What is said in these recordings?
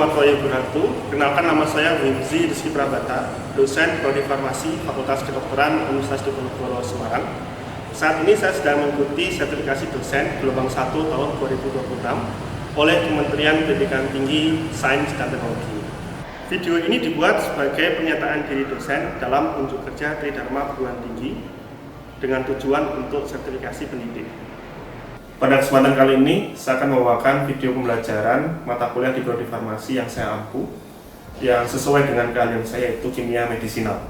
warahmatullahi wabarakatuh. Kenalkan, nama saya Wimzi Rizky Prabata, dosen Prodi Farmasi Fakultas Kedokteran Universitas Diponegoro Semarang. Saat ini saya sedang mengikuti sertifikasi dosen gelombang 1 tahun 2026 oleh Kementerian Pendidikan Tinggi, Sains dan Teknologi. Video ini dibuat sebagai pernyataan diri dosen dalam unjuk kerja Tridharma Perguruan Tinggi dengan tujuan untuk sertifikasi pendidik. Pada kesempatan kali ini, saya akan membawakan video pembelajaran mata kuliah di Prodi Farmasi yang saya ampu, yang sesuai dengan keahlian saya, yaitu kimia medisinal.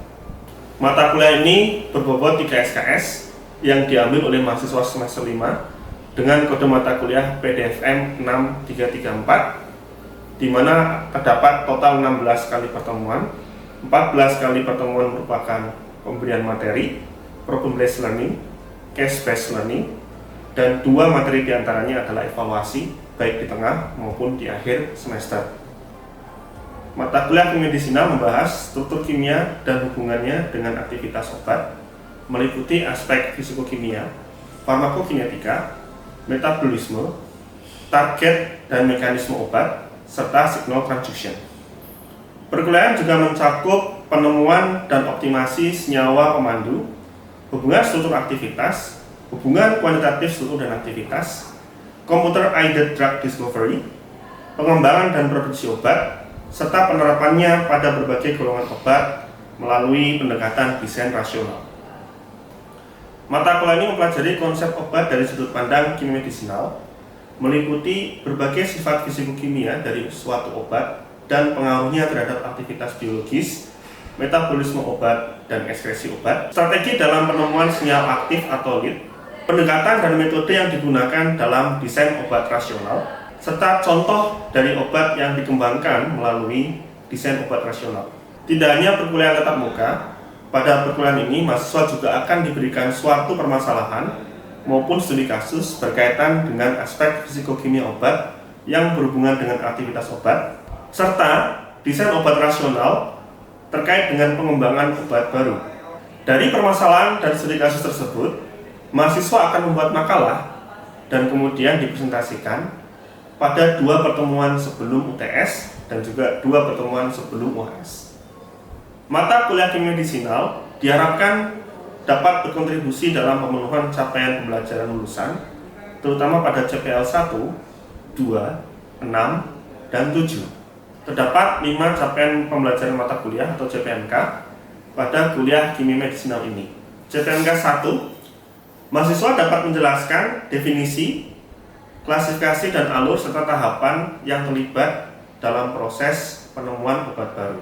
Mata kuliah ini berbobot 3 SKS yang diambil oleh mahasiswa semester 5 dengan kode mata kuliah PDFM 6334, di mana terdapat total 16 kali pertemuan. 14 kali pertemuan merupakan pemberian materi, problem-based learning, case-based learning, dan 2 materi diantaranya adalah evaluasi, baik di tengah maupun di akhir semester. Mata kuliah kimia medisinal membahas struktur kimia dan hubungannya dengan aktivitas obat, meliputi aspek fisikokimia, farmakokinetika, metabolisme, target dan mekanisme obat, serta signal transduction. Perkuliahan juga mencakup penemuan dan optimasi senyawa pemandu, hubungan struktur aktivitas, hubungan kuantitatif struktur dan aktivitas, computer-aided drug discovery, pengembangan dan produksi obat, serta penerapannya pada berbagai golongan obat melalui pendekatan desain rasional. Mata kuliah ini mempelajari konsep obat dari sudut pandang kimia medisinal, meliputi berbagai sifat fisikokimia dari suatu obat dan pengaruhnya terhadap aktivitas biologis, metabolisme obat, dan ekskresi obat, strategi dalam penemuan senyawa aktif atau lead, pendekatan dan metode yang digunakan dalam desain obat rasional, serta contoh dari obat yang dikembangkan melalui desain obat rasional. Tidak hanya perkuliahan tatap muka, pada perkuliahan ini mahasiswa juga akan diberikan suatu permasalahan maupun studi kasus berkaitan dengan aspek fisikokimia obat yang berhubungan dengan aktivitas obat, serta desain obat rasional terkait dengan pengembangan obat baru. Dari permasalahan dan studi kasus tersebut, mahasiswa akan membuat makalah dan kemudian dipresentasikan pada 2 pertemuan sebelum UTS dan juga 2 pertemuan sebelum UAS. Mata kuliah kimia medisinal diharapkan dapat berkontribusi dalam pemenuhan capaian pembelajaran lulusan, terutama pada CPL 1, 2, 6, dan 7. Terdapat 5 capaian pembelajaran mata kuliah atau CPMK pada kuliah kimia medisinal ini. CPMK 1, mahasiswa dapat menjelaskan definisi, klasifikasi dan alur serta tahapan yang terlibat dalam proses penemuan obat baru.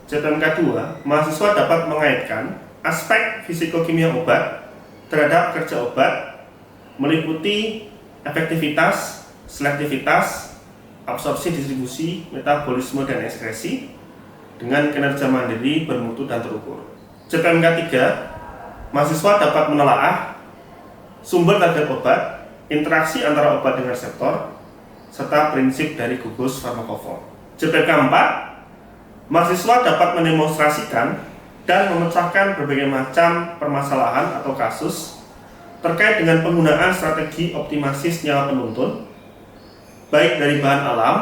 CPMK 2, mahasiswa dapat mengaitkan aspek fisikokimia obat terhadap kerja obat, meliputi efektivitas, selektivitas, absorpsi, distribusi, metabolisme, dan ekskresi dengan kinerja mandiri, bermutu, dan terukur. CPMK 3, mahasiswa dapat menelaah sumber target obat, interaksi antara obat dengan reseptor, serta prinsip dari gugus farmakofor. CPMK 4, mahasiswa dapat mendemonstrasikan dan memecahkan berbagai macam permasalahan atau kasus terkait dengan penggunaan strategi optimasi senyawa penuntun, baik dari bahan alam,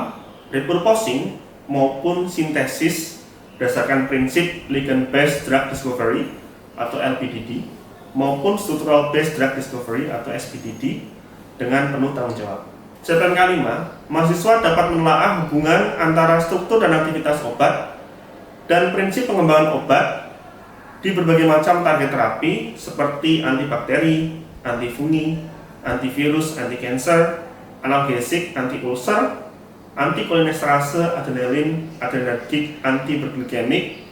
repurposing, maupun sintesis berdasarkan prinsip ligand based drug discovery atau LPDD, maupun structural based drug discovery atau SPDD dengan penuh tanggung jawab. CPMK 5, mahasiswa dapat menelaah hubungan antara struktur dan aktivitas obat dan prinsip pengembangan obat di berbagai macam target terapi seperti antibakteri, antifungi, antivirus, anti-cancer, analgesik, anti-ulcer, antikolinesterase, adrenalin, adrenergik, antiberglikemik,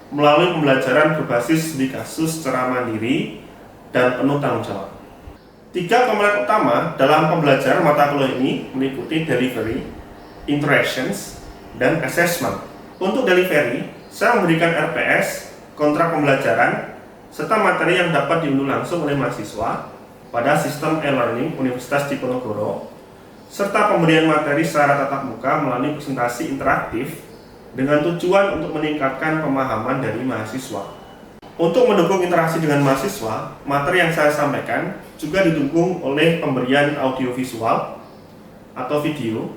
melalui pembelajaran berbasis studi kasus secara mandiri dan penuh tanggung jawab. 3 komponen utama dalam pembelajaran mata kuliah ini meliputi delivery, interactions, dan assessment. Untuk delivery, saya memberikan RPS, kontrak pembelajaran, serta materi yang dapat diunduh langsung oleh mahasiswa pada sistem e-learning Universitas Diponegoro, serta pemberian materi secara tatap muka melalui presentasi interaktif dengan tujuan untuk meningkatkan pemahaman dari mahasiswa. Untuk mendukung interaksi dengan mahasiswa, materi yang saya sampaikan juga didukung oleh pemberian audiovisual atau video,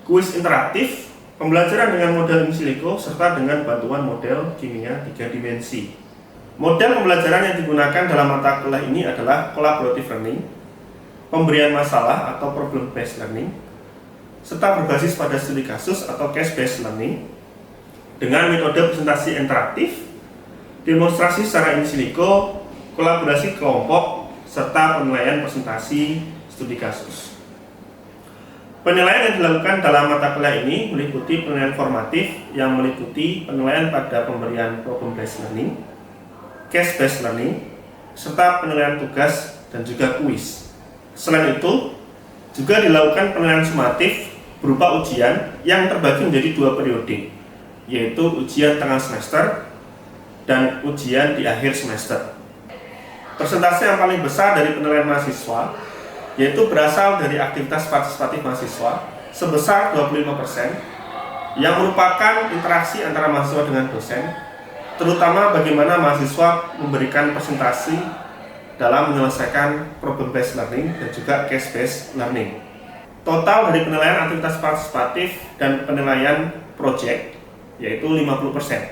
kuis interaktif, pembelajaran dengan model in silico serta dengan bantuan model kimia 3 dimensi. Model pembelajaran yang digunakan dalam mata kuliah ini adalah collaborative learning, pemberian masalah atau problem based learning, serta berbasis pada studi kasus atau case based learning dengan metode presentasi interaktif, demonstrasi secara in silico, kolaborasi kelompok, serta penilaian presentasi studi kasus. Penilaian yang dilakukan dalam mata kuliah ini meliputi penilaian formatif yang meliputi penilaian pada pemberian problem based learning, case based learning, serta penilaian tugas dan juga kuis. Selain itu, juga dilakukan penilaian sumatif berupa ujian yang terbagi menjadi 2 periode, yaitu ujian tengah semester dan ujian di akhir semester. Persentase yang paling besar dari penilaian mahasiswa yaitu berasal dari aktivitas partisipatif mahasiswa sebesar 25%, yang merupakan interaksi antara mahasiswa dengan dosen, terutama bagaimana mahasiswa memberikan presentasi dalam menyelesaikan problem based learning dan juga case based learning. Total dari penilaian aktivitas partisipatif dan penilaian project yaitu 50%.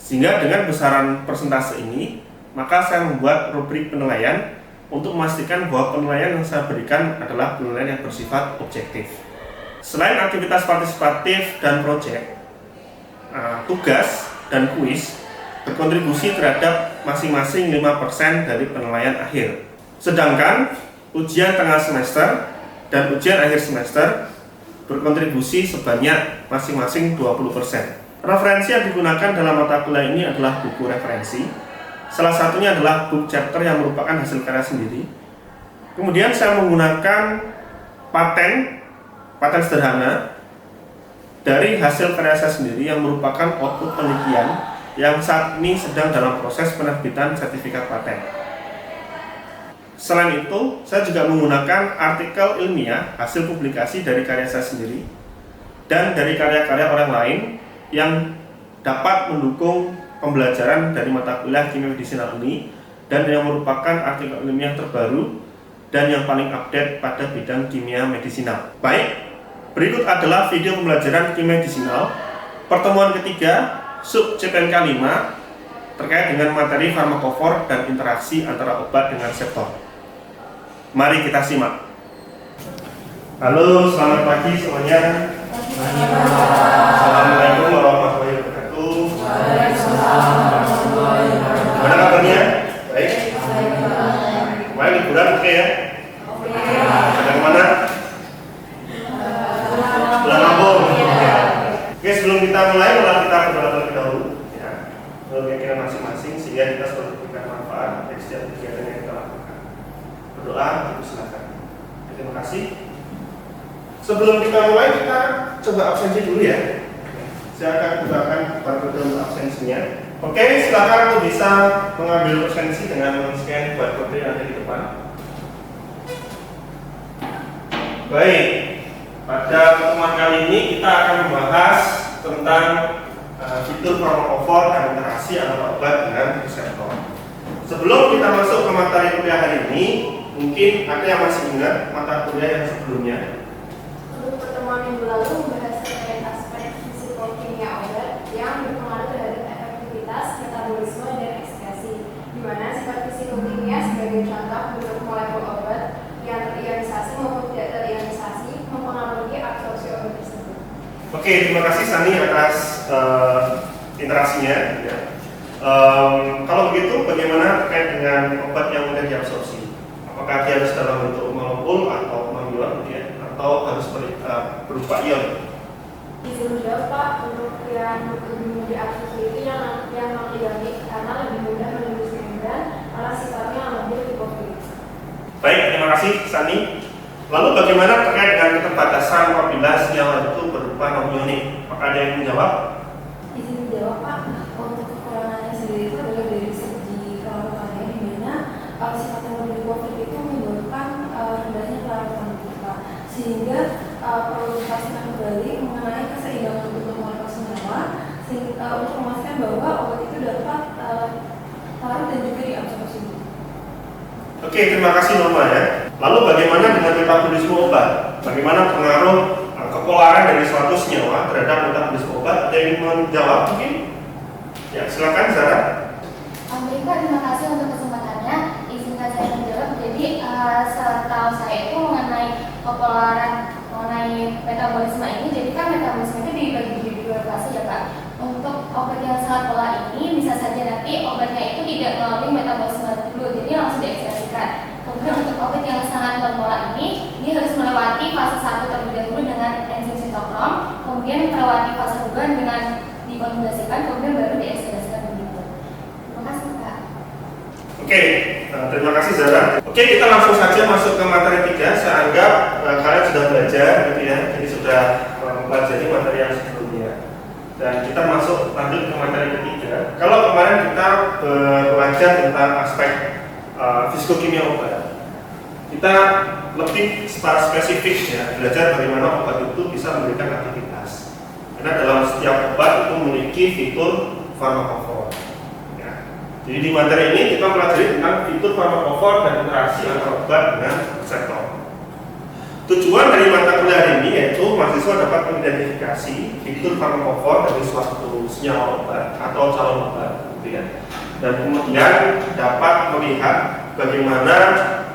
Sehingga dengan besaran persentase ini, maka saya membuat rubrik penilaian untuk memastikan bahwa penilaian yang saya berikan adalah penilaian yang bersifat objektif. Selain aktivitas partisipatif dan project, tugas dan kuis berkontribusi terhadap masing-masing 5% dari penilaian akhir. Sedangkan ujian tengah semester dan ujian akhir semester berkontribusi sebanyak masing-masing 20%. Referensi yang digunakan dalam mata kuliah ini adalah buku referensi. Salah satunya adalah book chapter yang merupakan hasil karya sendiri. Kemudian saya menggunakan paten sederhana dari hasil karya saya sendiri yang merupakan output penelitian yang saat ini sedang dalam proses penerbitan sertifikat paten. Selain itu, saya juga menggunakan artikel ilmiah hasil publikasi dari karya saya sendiri dan dari karya-karya orang lain yang dapat mendukung pembelajaran dari mata kuliah kimia medisinal ini dan yang merupakan artikel ilmiah terbaru dan yang paling update pada bidang kimia medisinal. Baik, berikut adalah video pembelajaran kimia medisinal pertemuan ketiga sub CPNK 5 terkait dengan materi farmakofor dan interaksi antara obat dengan reseptor. Mari kita simak. Halo, selamat pagi semuanya. Assalamualaikum warahmatullahi wabarakatuh. Gimana kabarnya? Baik? Kemarin liburan oke ya? Ada kemana? Pulang kampung. Oke, sebelum kita mulai, kita berdoa terlebih dahulu ya, menurut keyakinan masing-masing sehingga kita selalu memberikan manfaat dari setiap kegiatan yang kita lakukan. Berdoa, silakan. Terima kasih. Sebelum kita mulai, kita coba absensi dulu ya. Saya akan gunakan barcode untuk absensinya. Oke, silakan untuk bisa mengambil absensi dengan men-scan barcode yang ada di depan. Baik. Pada pertemuan kali ini kita akan membahas tentang fitur farmakofor dan interaksi antara obat dengan reseptor. Sebelum kita masuk ke materi kuliah hari ini, mungkin ada yang masih ingat mata kuliah yang sebelumnya. Untuk pertemuan minggu lalu membahas terkait aspek fisikokimia obat yang berpengaruh terhadap efektivitas, metabolisme, dan ekskresi, di mana sifat fisikokimia sebagai contoh bentuk molekul obat yang terionisasi maupun tidak terionisasi mempengaruhi absorpsi obat tersebut. Oke, terima kasih Sani atas interaksinya. Ya. Kalau begitu, bagaimana terkait dengan obat yang mudah diabsorpsi? Apakah dia harus dalam bentuk molekul atau non-ion, ya? Atau harus berupa ion? Izin menjawab Pak, untuk yang lebih mudah diabsorpsi itu yang non-ionik karena lebih mudah menembus membran karena sifatnya lebih lipofilik. Baik, terima kasih Sani. Lalu bagaimana terkait dengan keterbatasan apabila senyawa itu berupa non-ionik? Apakah ada yang menjawab? Izin menjawab Pak, untuk kekurangannya sendiri itu adalah dari segi kelarutannya, di mana sifat yang lebih lipofilik itu menyebabkan rendahnya kelarutan kita, sehingga perlu dipastikan kembali mengenai keseimbangan bentuk molekul senyawa untuk memastikan bahwa obat itu dapat larut dan juga diabsorpsi. Oke, terima kasih Norma ya. Lalu bagaimana dengan metabolisme obat? Bagaimana pengaruh kepolaran dari suatu senyawa terhadap metabolisme obat. Ada yang ingin menjawab mungkin? Ya, silakan Zara. Baik, terima kasih untuk kesempatannya. Izinkan saya menjawab. Jadi setahu saya itu mengenai kepolaran mengenai metabolisme ini. Jadi kan metabolisme itu dibagi jadi dua fase ya Pak. Untuk obat yang sangat pola ini bisa saja nanti obatnya itu tidak melalui metabolisme dulu, jadi langsung diekspresikan. Kemudian untuk obat yang sangat berpola ini, dia harus melewati fase 1 terlebih dahulu dengan enzim sitokrom, kemudian melewati fase 2 dengan dikonjugasikan, kemudian baru diekspresikan begitu. Terima kasih Pak. Oke, terima kasih Zara. Oke, kita langsung saja masuk ke materi 3. Saya anggap kalian sudah belajar gitu ya, jadi sudah mempelajari materi yang sebelumnya. Dan kita lanjut ke materi ketiga. Kalau kemarin kita belajar tentang aspek fisikokimia obat, kita lebih secara spesifik ya, belajar bagaimana obat itu bisa memberikan aktivitas. Karena dalam setiap obat itu memiliki fitur farmakofor. Ya. Jadi di materi ini kita pelajari tentang fitur farmakofor dan interaksi antara obat dengan reseptor. Tujuan dari mata kuliah ini yaitu mahasiswa dapat mengidentifikasi fitur farmakofor dari suatu senyawa obat atau calon obat, gitu ya. Dan kemudian dapat melihat bagaimana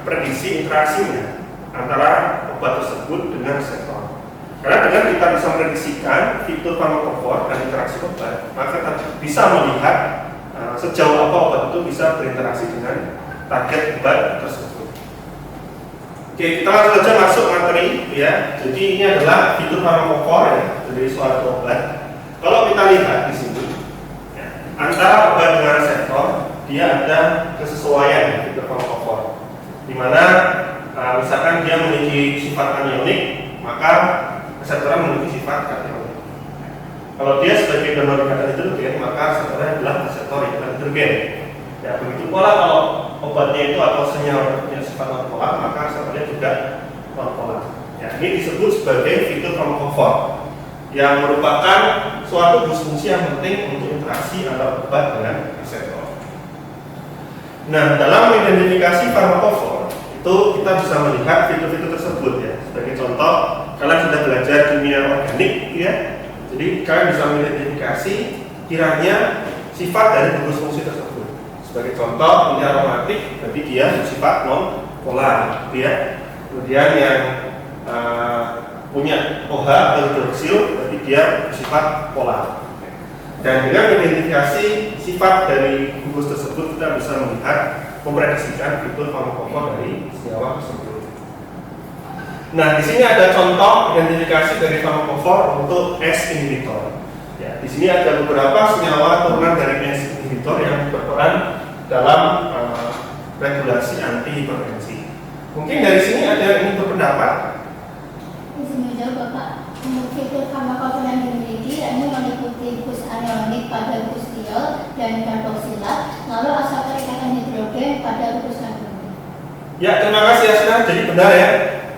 prediksi interaksinya antara obat tersebut dengan reseptor. Karena dengan kita bisa memprediksikan fitur farmakofor dan interaksi obat, maka kita bisa melihat sejauh apa obat itu bisa berinteraksi dengan target obat tersebut. Oke, kita langsung saja masuk materi ya. Jadi ini adalah fitur farmakofor ya, dari suatu obat. Kalau kita lihat di sini ya, antara obat dengan reseptor, dia ada kesesuaian fitur farmakofor. Di mana misalkan dia memiliki sifat anionik, maka reseptornya memiliki sifat kationik. Kalau dia sebagai donor ikatan hidrogen, maka reseptornya adalah reseptor ikatan hidrogen. Ya, begitu pula kalau obatnya itu atau senyawa punya sifat non-polar, maka reseptornya juga non-polar. Ya, ini disebut sebagai fitur farmakofor yang merupakan suatu fungsi yang penting untuk interaksi antara obat dengan reseptor. Nah, dalam mengidentifikasi farmakofor itu kita bisa melihat fitur-fitur tersebut ya. Sebagai contoh, kalian sudah belajar kimia organik ya. Jadi kalian bisa mengidentifikasi kiranya sifat dari gugus fungsi tersebut. Sebagai contoh, ini aromatik, berarti dia bersifat non-polar, gitu ya. Kemudian yang punya OH atau hidroksil, berarti dia bersifat polar. Dan dengan identifikasi sifat dari gugus tersebut, kita bisa melihat memprediksikan fitur farmakofor dari senyawa tersebut. Nah, di sini ada contoh identifikasi dari farmakofor untuk S inhibitor. Ya, di sini ada beberapa senyawa turunan dari S inhibitor yang berperan dalam regulasi anti hipertensi. Mungkin dari sini ada yang ingin berpendapat. Izin menjawab Bapak. Fitur farmakofor yang dimiliki yakni meliputi gus anionik pada gus diol dan karboksilat, lalu asal ikatan hidrogen pada gus karbonil. Ya, terima kasih Asna. Jadi benar ya.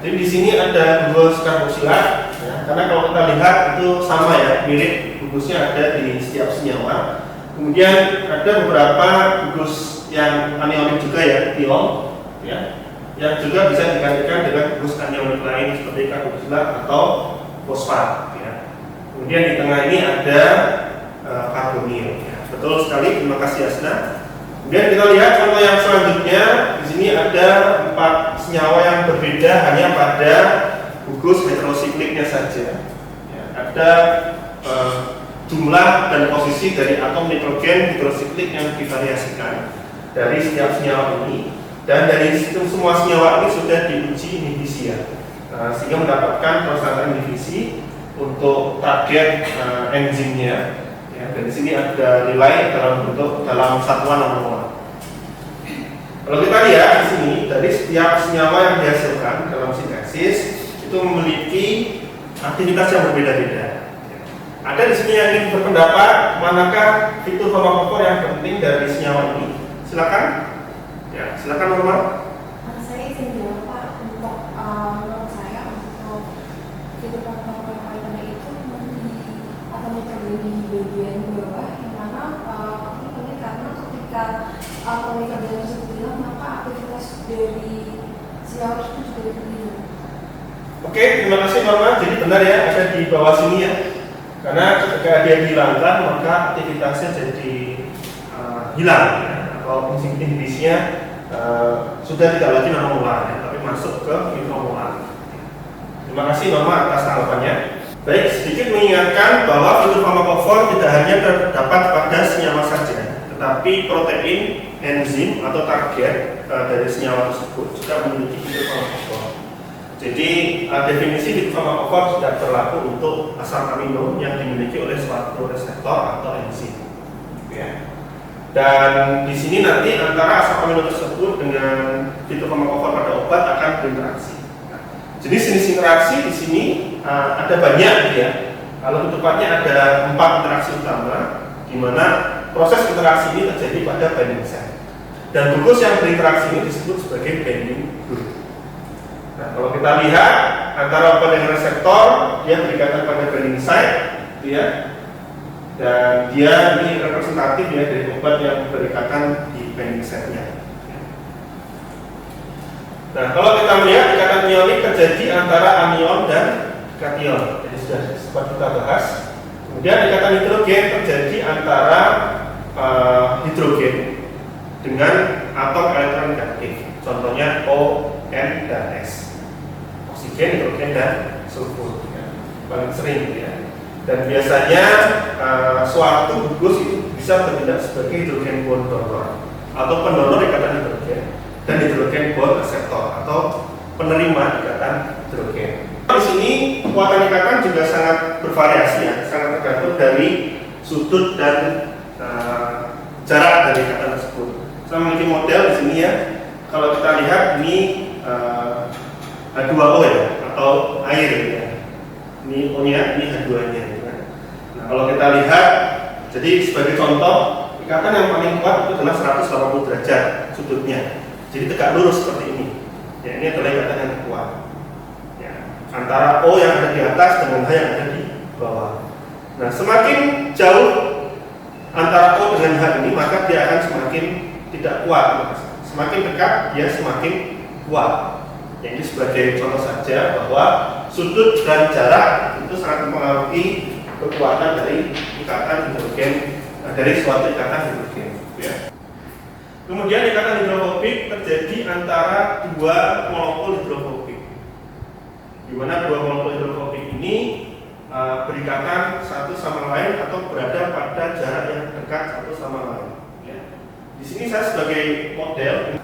Jadi di sini ada gus karboksilat. Ya, karena kalau kita lihat itu sama ya, mirip gugusnya ada di setiap senyawa. Kemudian ada beberapa gugus yang anionik juga ya, diol, ya, yang juga bisa digantikan dengan gugus anionik lain seperti karboksilat atau fosfat. Ya. Kemudian di tengah ini ada karbonil. Ya. Betul sekali, terima kasih Asna. Kemudian kita lihat contoh yang selanjutnya. Di sini ada 4 senyawa yang berbeda hanya pada gugus heterosikliknya saja. Ya. Ada jumlah dan posisi dari atom nitrogen hidrosiklik yang divariasikan dari setiap senyawa ini, dan dari semua senyawa ini sudah diuji inhibisi ya, sehingga mendapatkan persentase inhibisi untuk target enzimnya ya. Dan di sini ada nilai dalam satuan nanomolar. Kalau kita lihat di sini, dari setiap senyawa yang dihasilkan dalam sintesis itu memiliki aktivitas yang berbeda-beda. Ada di sini yang ingin berpendapat manakah fitur farmakofor yang penting dari senyawa ini? Silakan. Ya, silakan Norma. Saya izin jawab Pak. Untuk menurut saya untuk fitur farmakofor yang paling penting itu akan terjadi di bagian bawah, yang mana ini penting karena ketika komunikasi tersebut hilang, maka aktivitas dari senyawa itu juga berhenti. Oke, terima kasih Norma. Jadi benar ya, ada di bawah sini ya. Karena ketika dia dihilangkan, maka aktivitasnya jadi hilang ya. Atau fungsi inhibisinya sudah tidak lagi nanomolar ya, tapi masuk ke mikromolar. Terima kasih Norma atas tanggapannya. Baik, sedikit mengingatkan bahwa fitur farmakofor tidak hanya terdapat pada senyawa saja, tetapi protein, enzim atau target dari senyawa tersebut juga memiliki fitur farmakofor. Jadi definisi fitur farmakofor sudah berlaku untuk asam amino yang dimiliki oleh suatu reseptor atau enzim. Ya. Dan di sini nanti antara asam amino tersebut dengan fitur farmakofor pada obat akan berinteraksi. Jenis-jenis interaksi di sini ada banyak ya. Kalau tepatnya ada 4 interaksi utama, di mana proses interaksi ini terjadi pada binding site. Dan glucose yang berinteraksi ini disebut sebagai binding group. Nah, kalau kita lihat antara obat dengan reseptor, dia berikatan pada binding site, ya. Dan dia ini representatif ya dari obat yang berikatan di binding site-nya. Nah, kalau kita melihat ikatan ionik terjadi antara anion dan kation. Jadi sudah sempat kita bahas. Kemudian ikatan hidrogen terjadi antara hidrogen dengan atom elektron negatif. Contohnya O, N, dan S. Oksigen, hidrogen, dan sulfur. Ya. Paling sering ya. Dan biasanya suatu gugus itu bisa bertindak sebagai hidrogen bond donor atau pendonor ikatan hidrogen dan hidrogen bond reseptor atau penerima ikatan hidrogen. Di sini kekuatan ikatan juga sangat bervariasi ya, sangat tergantung dari sudut dan jarak dari ikatan tersebut. Saya memiliki model di sini ya. Kalau kita lihat ini H2O ya atau air ya. Ini O-nya, ini H2-nya. Ya. Nah, kalau kita lihat, jadi sebagai contoh ikatan yang paling kuat itu adalah 180 derajat sudutnya. Jadi tegak lurus seperti ini. Ya, ini adalah ikatan yang kuat. Ya, antara O yang ada di atas dengan H yang ada di bawah. Nah, semakin jauh antara O dengan H ini, maka dia akan semakin tidak kuat. Semakin dekat, dia semakin kuat. Ya, ini sebagai contoh saja bahwa sudut dan jarak itu sangat mempengaruhi kekuatan dari ikatan hidrogen, dari suatu ikatan hidrogen. Ya. Kemudian ikatan hidrofobik terjadi antara 2 molekul hidrofobik, di mana 2 molekul hidrofobik ini berikatan satu sama lain atau berada pada jarak yang dekat satu sama lain. Ya. Di sini saya sebagai model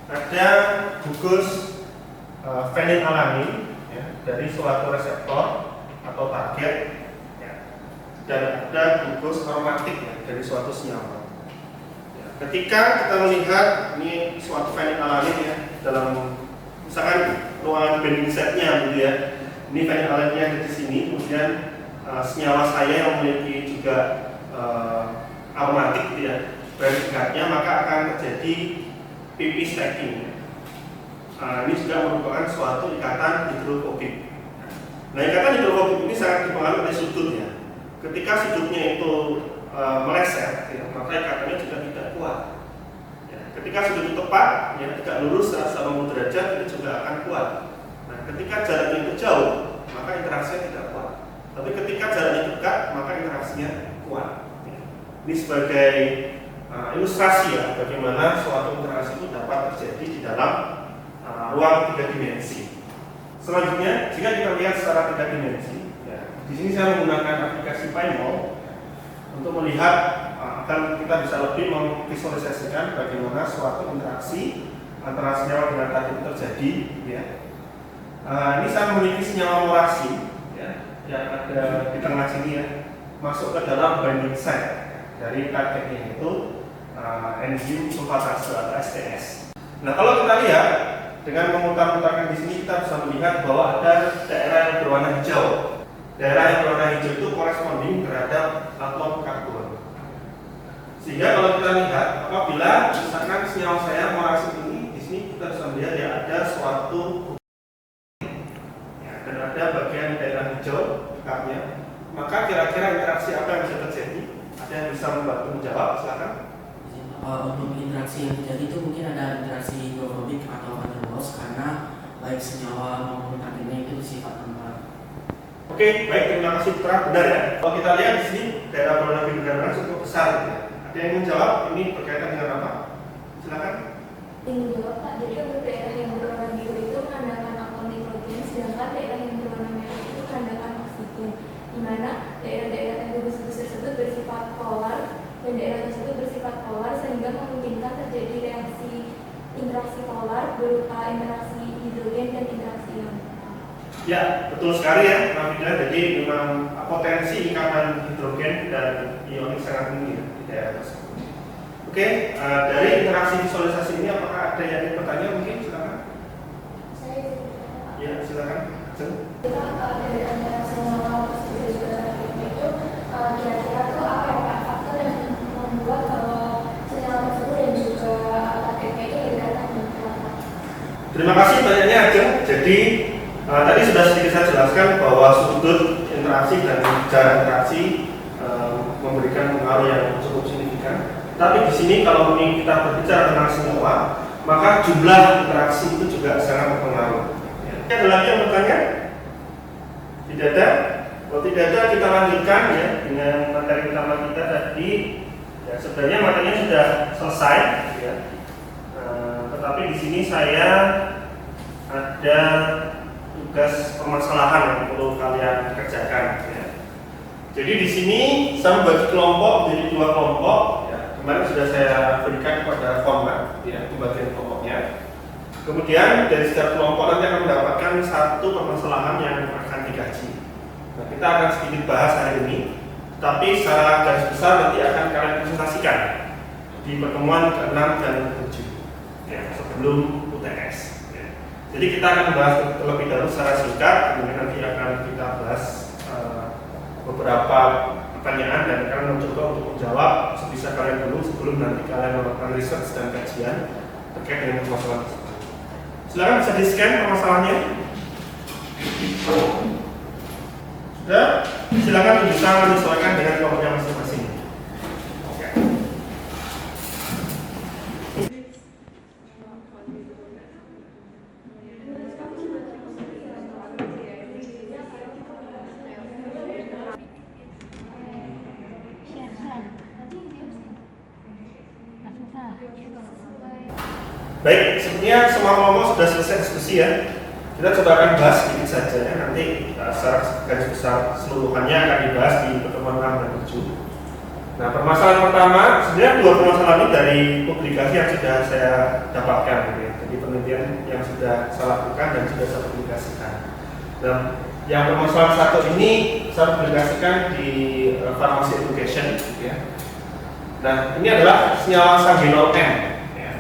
ada gugus fenilalanin ya, dari suatu reseptor atau target, ya. Dan ada gugus aromatik ya, dari suatu senyawa. Ketika kita melihat ini suatu fenilalanin ya dalam misalkan ruangan binding site-nya gitu ya. Ini fenilalaninnya di sini, kemudian senyawa saya yang memiliki juga aromatik gitu ya. Berikatnya maka akan terjadi PP stacking. Ini juga merupakan suatu ikatan hidrofobik. Nah, ikatan hidrofobik ini sangat dipengaruhi oleh sudutnya. Ketika sudutnya itu meleset, ya, maka ikatannya juga tidak kuat. Ya, ketika sudut itu tepat, ya, tidak lurus 180 derajat, itu juga akan kuat. Nah, ketika jaraknya itu jauh, maka interaksinya tidak kuat. Tapi ketika jaraknya dekat, maka interaksinya kuat. Ya. Ini sebagai ilustrasi ya, bagaimana suatu interaksi itu dapat terjadi di dalam ruang 3 dimensi. Selanjutnya, jika kita lihat secara 3 dimensi, ya, di sini saya menggunakan aplikasi PyMol untuk melihat akan kita bisa lebih memvisualisasikan bagaimana suatu interaksi antara senyawa dengan target itu terjadi. Ya. Ini saya memiliki senyawa morasi ya, yang ada di tengah sini ya, masuk ke dalam binding site dari targetnya itu enzim sulfatase atau STS. Nah, kalau kita lihat dengan memutar-mutarkan di sini kita bisa melihat bahwa ada daerah yang berwarna hijau. Daerah yang berwarna hijau itu koresponding terhadap atom karbon. Sehingga kalau kita lihat, apabila misalkan senyawa saya morasi ini, di sini kita bisa melihat ya ada suatu ya, dan ada bagian daerah hijau dekatnya. Maka kira-kira interaksi apa yang bisa terjadi? Ada yang bisa membantu menjawab? Silakan. Untuk interaksi yang terjadi itu mungkin ada interaksi hidrofobik atau van der Waals karena baik senyawa maupun agennya itu bersifat tenggelam. Oke, baik, terima kasih Putra. Benar ya. Kalau kita lihat di sini daerah Purwonafi benar-benar cukup besar. Ya. Ada yang menjawab ini berkaitan dengan apa? Silakan. Ingin jawab Pak, jadi untuk daerah yang berwarna biru itu mengandalkan akon nitrogen, sedangkan daerah yang berwarna merah itu mengandalkan oksigen. Di mana daerah-daerah yang tersebut bersifat polar dan daerah tersebut bersifat polar sehingga memungkinkan terjadi interaksi polar berupa interaksi hidrogen dan interaksi ion. Ya, betul sekali ya, Nafida. Jadi memang potensi ikatan hidrogen dan ionik sangat tinggi ya, di daerah tersebut. Oke, dari interaksi visualisasi ini apakah ada yang ingin bertanya mungkin? Silakan. Saya juga. Ya, silakan. Kita dari antara semua positif dan juga negatif itu kira-kira tuh apa ya Pak faktor yang membuat kalau sinyal tersebut dan juga KTP itu berdekatan dengan kelapa? Terima kasih banyaknya Ajeng. Jadi tadi sudah sedikit saya jelaskan bahwa sudut interaksi dan jarak interaksi memberikan pengaruh yang cukup signifikan. Tapi di sini kalau ini kita berbicara tentang senyawa, maka jumlah interaksi itu juga sangat berpengaruh. Ada lagi yang bertanya? Tidak ada? Kalau tidak ada, kita lanjutkan ya dengan materi utama kita tadi. Ya, sebenarnya materinya sudah selesai. Ya. Tetapi di sini saya ada tugas permasalahan yang perlu kalian kerjakan. Ya. Jadi di sini saya membagi kelompok menjadi 2 kelompok. Ya. Kemarin sudah saya berikan kepada format, ya, pembagian kelompoknya. Kemudian dari setiap kelompok nanti akan mendapatkan satu permasalahan yang akan dikaji. Nah, kita akan sedikit bahas hari ini, tapi secara garis besar nanti akan kalian presentasikan di pertemuan ke-6 dan ke-7 ya, sebelum UTS. Ya. Jadi kita akan membahas terlebih dahulu secara singkat, kemudian nanti akan kita bahas beberapa pertanyaan dan kalian mencoba untuk menjawab sebisa kalian dulu sebelum nanti kalian melakukan research dan kajian terkait dengan permasalahan tersebut. Silakan bisa di-scan permasalahannya. Sudah? Silakan bisa menyesuaikan dengan kelompoknya masing-masing. Oke. Baik, sebenarnya semua kelompok sudah selesai diskusi ya. Kita coba akan bahas sedikit saja ya. Nanti secara garis besar seluruhannya akan dibahas di pertemuan 6 dan 7. Nah, permasalahan pertama, sebenarnya 2 permasalahan ini dari publikasi yang sudah saya dapatkan gitu ya. Jadi penelitian yang sudah saya lakukan dan sudah saya publikasikan. Nah, yang permasalahan satu ini saya publikasikan di Pharmacy Education gitu ya. Nah, ini adalah senyawa Sangenol M,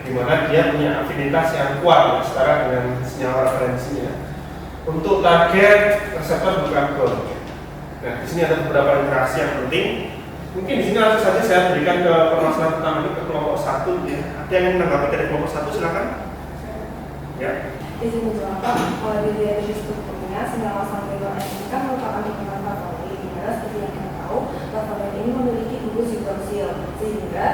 di mana dia punya afinitas yang kuat ya, setara dengan senyawa referensinya untuk target reseptor glukagon. Nah, di sini ada beberapa interaksi yang penting. Mungkin di sini langsung saja saya berikan ke permasalahan pertama ini ke kelompok 1 ya. Ada yang menanggapi dari kelompok 1, silakan. Ya. Izin menjawab, kalau dilihat dari strukturnya, senyawa Sangenol ini kan merupakan hubungan flavonoid, di mana seperti yang kita tahu, flavonoid ini memiliki gugus hidroksil, sehingga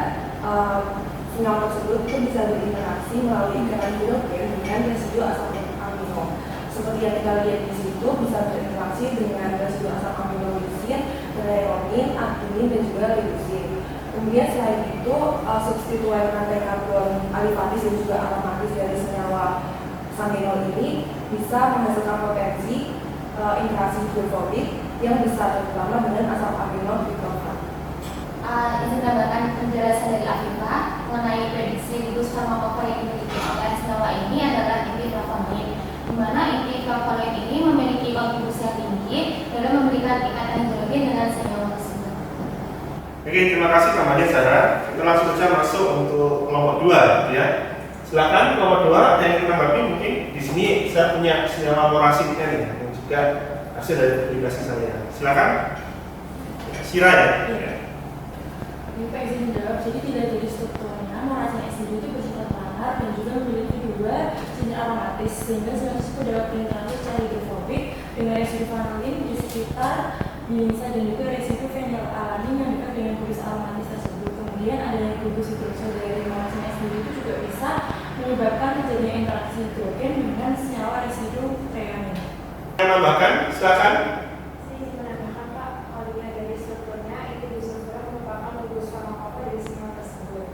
senyawa tersebut itu bisa berinteraksi melalui ikatan hidrogen dengan residu asam amino. Seperti yang kita lihat di situ, bisa berinteraksi dengan residu asam amino lisin, treonin, arginin, dan juga leusin. Kemudian selain itu, substituen rantai karbon alifatis dan juga aromatis dari senyawa Sangenol ini bisa menghasilkan potensi interaksi hidrofobik yang bisa terutama dengan asam amino triptofan. Izin tambahkan penjelasan dari Afifah mengenai prediksi gugus farmakoforet yang dimiliki oleh senyawa ini adalah inti flavonoid, di mana inti flavonoid ini memiliki kontribusi yang tinggi dalam memberikan ikatan hidrogen dengan senyawa tersebut. Oke, terima kasih tambahannya Sarah. Kita langsung saja masuk untuk kelompok 2 ya. Silakan kelompok 2 ada yang menanggapi. Mungkin di sini saya punya senyawa morasitnya nih yang juga hasil dari publikasi saya. Silakan. Sira ya. Iya. Ini Pak izin menjawab, jadi tidak jadi strukturnya, morasin sendiri itu bersifat lahar dan juga memiliki 2 jenis aromatis, sehingga senyawa tersebut dapat berinteraksi secara hidrofobik dengan residu vanilin di sekitar bilinsa dan juga residu fenilalanin yang dekat dengan gugus aromatis tersebut. Kemudian kemudian adanya gugus hidroksil dari molasnya sendiri itu juga bisa menyebabkan terjadinya interaksi hidrogen dengan senyawa residu treamin. Menambahkan, silakan. Saya ingin menambahkan Pak, kalau dilihat dari strukturnya itu disulfura merupakan gugus farmakopa dari senyawa tersebut,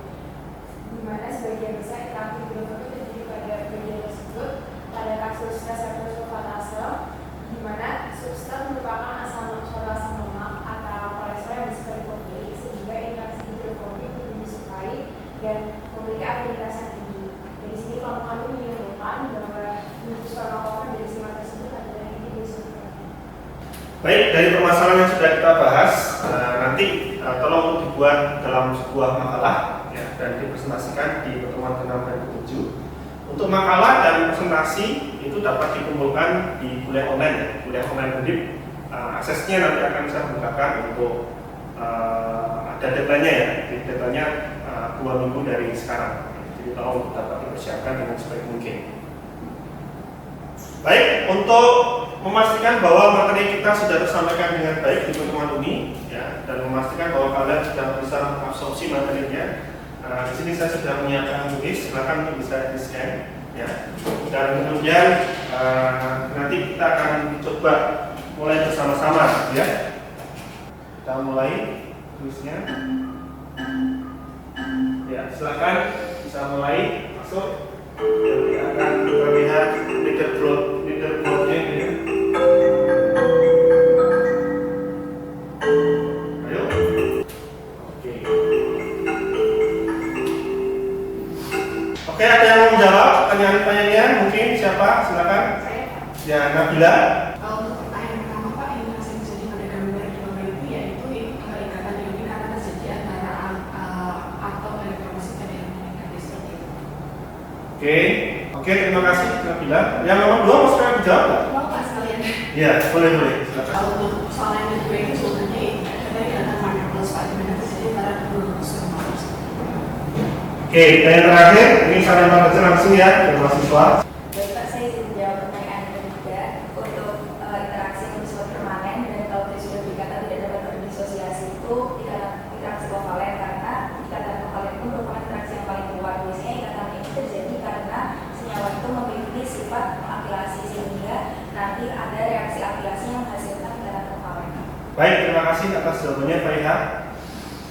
di mana sebagian besar interaksi hidrogen terjadi pada bagian tersebut pada kasus reseptor sulfatase, di mana substrat merupakan asam lemak atau kolesterol yang bersifat lipoprotein, sehingga interaksi hidrofobik lebih disukai dan memiliki afinitas yang tinggi. Dari sini kelompok kami menyimpulkan bahwa gugus farmakopa dari senyawa tersebut adalah ini disulfura. Baik, dari permasalahan yang sudah kita bahas, nanti tolong dibuat dalam sebuah makalah ya, dan dipresentasikan di pertemuan ke-6 dan ke-7. Untuk makalah dan presentasi itu dapat dikumpulkan di kuliah online ya, kuliah online Undip. Aksesnya nanti akan saya bukakan untuk ada deadline-nya ya, deadline-nya 2 minggu dari sekarang. Jadi tolong dapat dipersiapkan dengan sebaik mungkin. Baik, untuk memastikan bahwa materi kita sudah tersampaikan dengan baik di pertemuan ini, ya, dan memastikan bahwa kalian sudah bisa mengabsorpsi materinya. Di sini saya sudah menyiapkan tulis, silakan bisa di scan, ya. Dan kemudian nanti kita akan coba mulai bersama-sama, ya. Kita mulai tulisnya. Ya, silakan bisa mulai masuk. Jadi akan kita lihat leaderboardnya ini. Ayo. Oke, ada yang mau menjawab pertanyaan-pertanyaannya? Mungkin siapa? Silakan. Saya Ya, Nabila. Untuk pertanyaan pertama Pak, yang masih terjadi pada gambar di bawah itu yaitu ikatan ion karena terjadi antara atom elektronegatif dan negatif seperti itu. Oke, terima kasih Nabila. Yang nomor 2 mau sekalian dijawab nggak? Mau Pak sekalian? Ya, boleh. Silakan. Untuk soal yang kedua itu sebenarnya katanya kelihatan particles Pak, dimana terjadi antara dua gugus farmakopa. Oke, dan yang terakhir, ini saya lempar aja langsung ya ke mahasiswa. Baik Pak, saya izin menjawab pertanyaan ketiga untuk interaksi yang bersifat permanen dan kalau sudah dikatakan tidak dapat berdisosiasi itu interaksi kovalen karena ikatan kovalen itu merupakan interaksi yang paling kuat. Biasanya ikatan ini terjadi karena senyawa itu memiliki sifat akilasi sehingga nanti ada reaksi akilasi yang menghasilkan ikatan kovalen. Baik, terima kasih atas jawabannya Pak Iha.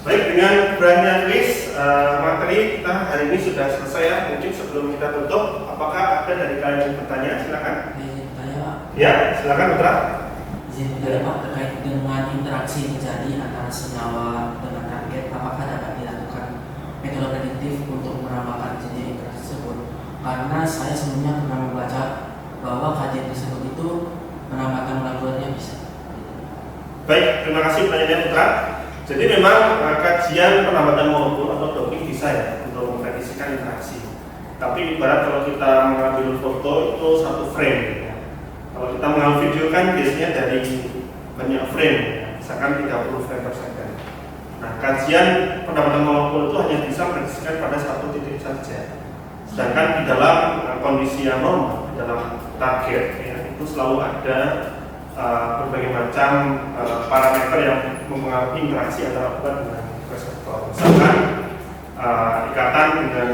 Baik, dengan beranya quiz materi kita hari ini sudah selesai ya. Mungkin sebelum kita tutup, apakah ada dari kalian yang bertanya? Silakan. Izin bertanya Pak. Ya, silakan Putra. Izin bertanya Pak, terkait dengan interaksi yang terjadi antara senyawa dengan target, apakah dapat dilakukan metode prediktif untuk meramalkan jenis interaksi tersebut? Karena saya sebelumnya pernah membaca bahwa kajian tersebut itu menambahkan molekulernya bisa. Baik, terima kasih pertanyaannya Putra. Jadi memang kajian penambatan molekul atau docking bisa ya untuk memprediksikan interaksi. Tapi ibarat kalau kita mengambil foto itu satu frame ya. Kalau kita mengambil video kan biasanya dari banyak frame ya. Misalkan 30 frame per second. Nah, kajian penambatan molekul itu hanya bisa memprediksikan pada satu titik saja. Sedangkan di dalam kondisi yang normal, di dalam target ya, itu selalu ada berbagai macam parameter yang mempengaruhi interaksi antara obat dengan reseptor. Misalkan ikatan dengan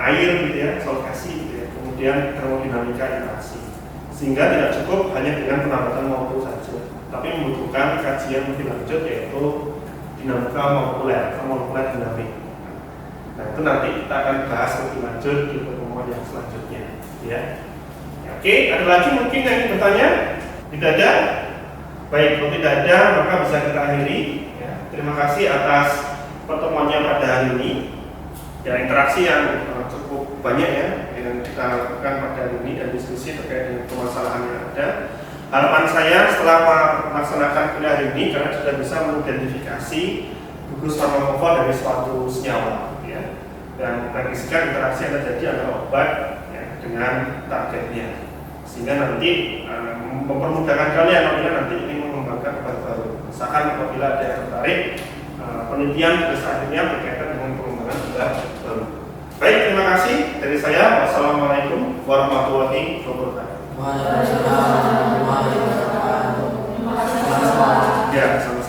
air gitu ya, solvasi gitu ya, kemudian termodinamika interaksi. Sehingga tidak cukup hanya dengan penambatan molekul saja, tapi membutuhkan kajian lebih lanjut yaitu dinamika molekuler atau molekuler dinamik. Nah, itu nanti kita akan bahas lebih lanjut di pertemuan yang selanjutnya ya. Oke, ada lagi mungkin yang ingin bertanya? Tidak ada? Baik, kalau tidak ada maka bisa kita akhiri ya. Terima kasih atas pertemuannya pada hari ini. Ya, interaksi yang cukup banyak ya yang kita lakukan pada hari ini dan diskusi terkait dengan permasalahan yang ada. Harapan saya setelah melaksanakan kuliah hari ini kalian sudah bisa mengidentifikasi gugus farmakofa dari suatu senyawa ya, dan memprediksikan interaksi yang terjadi antara obat ya, dengan targetnya, sehingga nanti mempermudahkan kalian apabila nanti ingin mengembangkan obat baru. Misalkan apabila ada yang tertarik penelitian pada saatnya berkaitan dengan pengembangan obat baru. Baik, terima kasih dari saya. Wassalamualaikum warahmatullahi wabarakatuh. Waalaikumsalam warahmatullahi wabarakatuh. Ya, sama.